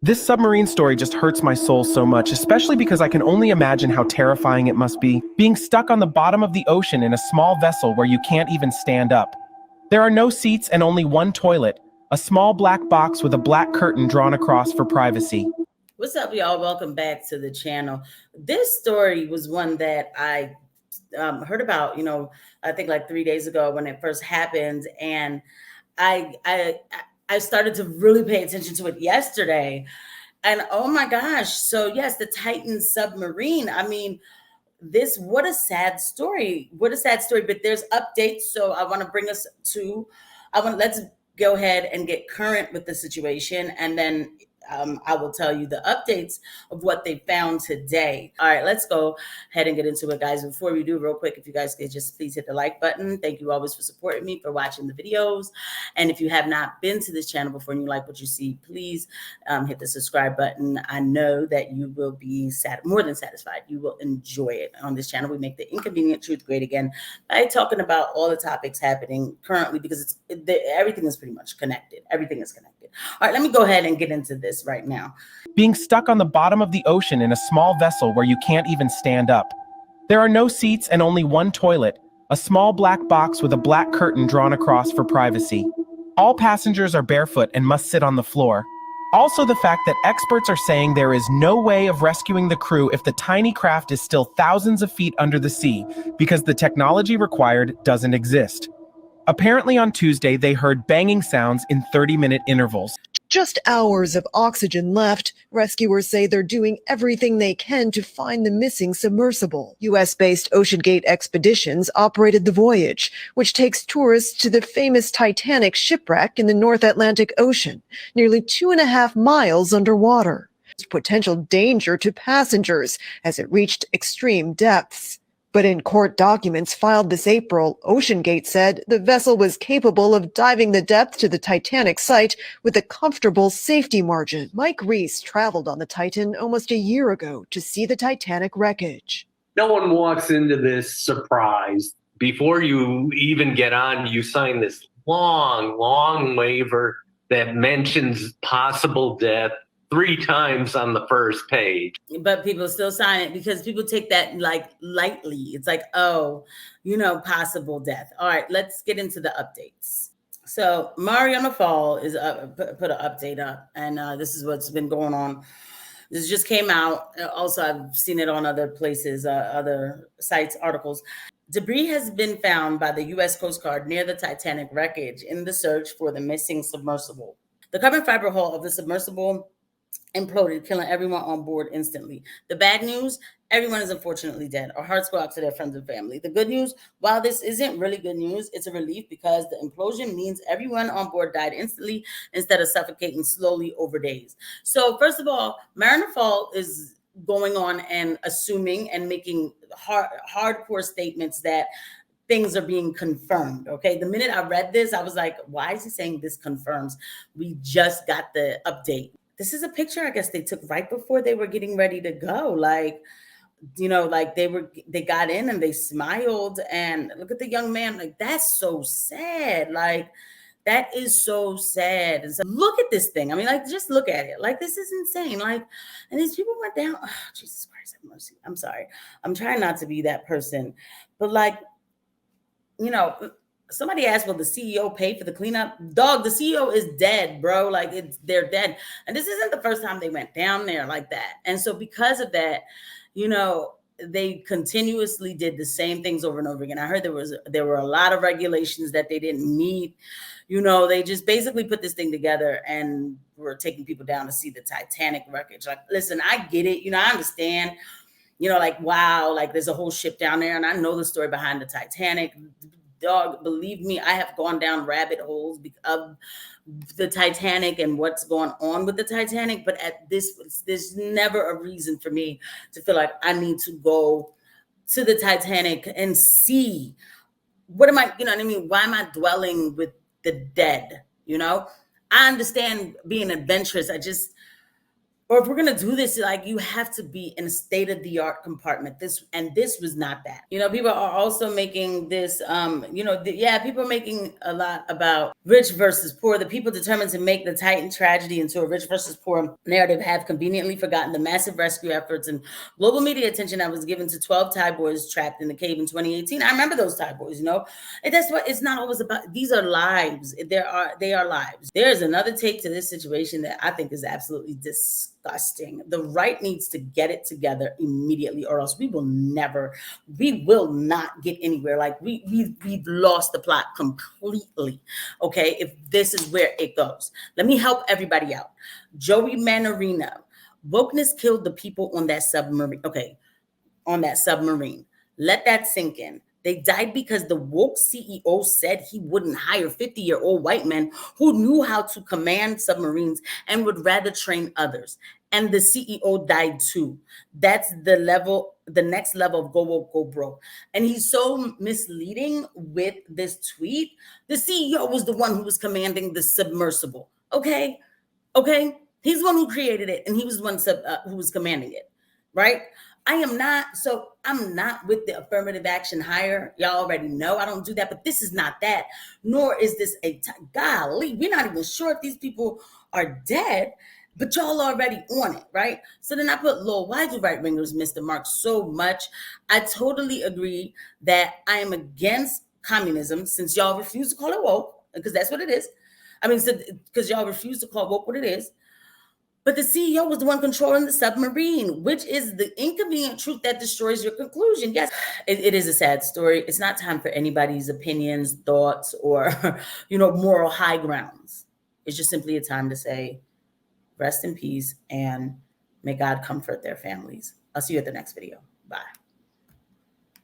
This submarine story just hurts my soul so much, especially because I can only imagine how terrifying it must be, being stuck on the bottom of the ocean in a small vessel where you can't even stand up. There are no seats and only one toilet, a small black box with a black curtain drawn across for privacy. What's up, y'all? Welcome back to the channel. This story was one that I heard about, I think like 3 days ago when it first happened, and I I I started to really pay attention to it yesterday. And oh my gosh, so yes, the Titan submarine. I mean, this what a sad story. What a sad story. But there's updates, so I want to bring us to. I want let's go ahead and get current with the situation, and then I will tell you the updates of what they found today. All right, let's go ahead and get into it, guys. Before we do, real quick, if you guys could just please hit the like button. Thank you always for supporting me, for watching the videos. And if you have not been to this channel before and you like what you see, please hit the subscribe button. I know that you will be more than satisfied. You will enjoy it. On this channel, we make the inconvenient truth great again by talking about all the topics happening currently, because everything is pretty much connected. Everything is connected. All right, let me go ahead and get into this right now. Being stuck on the bottom of the ocean in a small vessel where you can't even stand up. There are no seats and only one toilet, a small black box with a black curtain drawn across for privacy. All passengers are barefoot and must sit on the floor. Also, the fact that experts are saying there is no way of rescuing the crew if the tiny craft is still thousands of feet under the sea, because the technology required doesn't exist. Apparently on Tuesday, they heard banging sounds in 30-minute intervals. Just hours of oxygen left. Rescuers say they're doing everything they can to find the missing submersible. US-based OceanGate Expeditions operated the voyage, which takes tourists to the famous Titanic shipwreck in the North Atlantic Ocean, nearly 2.5 miles underwater. Potential danger to passengers as it reached extreme depths. But in court documents filed this April, OceanGate said the vessel was capable of diving the depth to the Titanic site with a comfortable safety margin. Mike Reese traveled on the Titan almost a year ago to see the Titanic wreckage. No one walks into this surprised. Before you even get on, you sign this long waiver that mentions possible death 3 times on the first page. But people still sign it because people take that like lightly. It's like, oh, possible death. All right, let's get into the updates. So Mariana Fall is put an update up, and this is what's been going on. This just came out. Also, I've seen it on other places, other sites, articles. Debris has been found by the U.S. Coast Guard near the Titanic wreckage in the search for the missing submersible. The carbon fiber hull of the submersible imploded, killing everyone on board instantly. The bad news, everyone is unfortunately dead. Our hearts go out to their friends and family. The good news, while this isn't really good news, it's a relief because the implosion means everyone on board died instantly instead of suffocating slowly over days. So first of all, Mariner Fall is going on and assuming and making hardcore statements that things are being confirmed. Okay. The minute I read this, I was like, why is he saying this confirms? We just got the update. This is a picture I guess they took right before they were getting ready to go. Like, like they got in and they smiled, and look at the young man. Like, that's so sad. Like, that is so sad. And so look at this thing. I mean, like, just look at it. Like, this is insane. Like, and these people went down. Oh, Jesus Christ, have mercy. I'm sorry. I'm trying not to be that person, but like, somebody asked, will the CEO pay for the cleanup? Dog, the CEO is dead, bro. Like, they're dead. And this isn't the first time they went down there like that. And so because of that, they continuously did the same things over and over again. I heard there were a lot of regulations that they didn't meet. They just basically put this thing together and were taking people down to see the Titanic wreckage. Like, listen, I get it. I understand. Like, wow, like there's a whole ship down there. And I know the story behind the Titanic. Dog, believe me, I have gone down rabbit holes of the Titanic and what's going on with the Titanic. But there's never a reason for me to feel like I need to go to the Titanic and see what am I, what I mean? Why am I dwelling with the dead? I understand being adventurous. Or if we're gonna do this, like, you have to be in a state-of-the-art compartment. This was not that. You know, people are also making this, people are making a lot about rich versus poor. The people determined to make the Titan tragedy into a rich versus poor narrative have conveniently forgotten the massive rescue efforts and global media attention that was given to 12 Thai boys trapped in the cave in 2018. I remember those Thai boys, you know. And that's what it's not always about. These are lives. They are lives. There's another take to this situation that I think is absolutely disgusting. The right needs to get it together immediately, or else we will not get anywhere. Like we've lost the plot completely. Okay, if this is where it goes, let me help everybody out. Joey Manorino, wokeness killed the people on that submarine. Okay, on that submarine. Let that sink in. They died because the woke CEO said he wouldn't hire 50-year-old white men who knew how to command submarines and would rather train others. And the CEO died too. That's the next level of go woke, go broke. And he's so misleading with this tweet. The CEO was the one who was commanding the submersible. Okay. He's the one who created it, and he was the one who was commanding it, right? I'm not with the affirmative action hire. Y'all already know I don't do that, but this is not that, nor is this golly, we're not even sure if these people are dead, but y'all already on it, right? So then I put, Lord, why do right wingers miss the mark so much? I totally agree that I am against communism, since y'all refuse to call it woke, because that's what it is. I mean, because y'all refuse to call woke what it is. But the CEO was the one controlling the submarine, which is the inconvenient truth that destroys your conclusion. Yes, it is a sad story. It's not time for anybody's opinions, thoughts, or, moral high grounds. It's just simply a time to say, rest in peace, and may God comfort their families. I'll see you at the next video. Bye.